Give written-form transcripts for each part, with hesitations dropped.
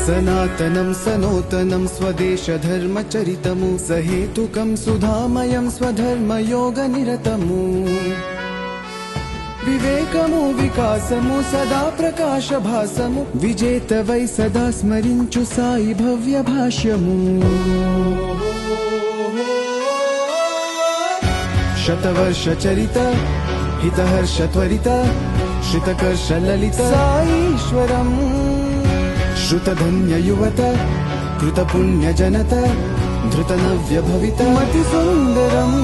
सनातनं सनूतनं स्वदेशधर्मचरितमु सहेतुकं सुधामयं स्वधर्मयोगनिरतमु विवेकमु विकासमु सदा प्रकाशभासमु विजेत वै सदा स्मरिंचु साई भव्य भाष्यमु शतवर्षचरित हितहर्षत्वरित श्रितकर्षललित साईश्वरम् श्रुतधन्ययुवत कृतपुण्यजनत धृतनव्यभवित मतिसुन्दरम्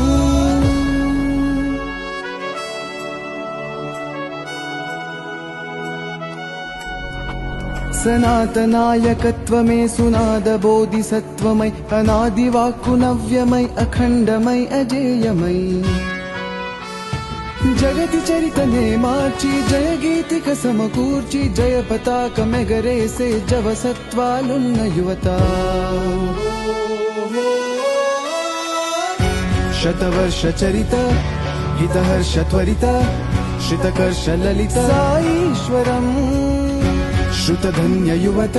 सनातनायकत्वमे सुनाद बोधिसत्वमय अनादिवाक्कुनव्यमय अखण्डमय अजेयमय जगति चरितने मार्ची जय गीतिक समकूर्ची जय पताक मेगरे से जव सत्वालुन्न युवता शतवर्षचरित हितहर्षत्वरित श्रितकर्षललित साईश्वरम् श्रुतधन्ययुवत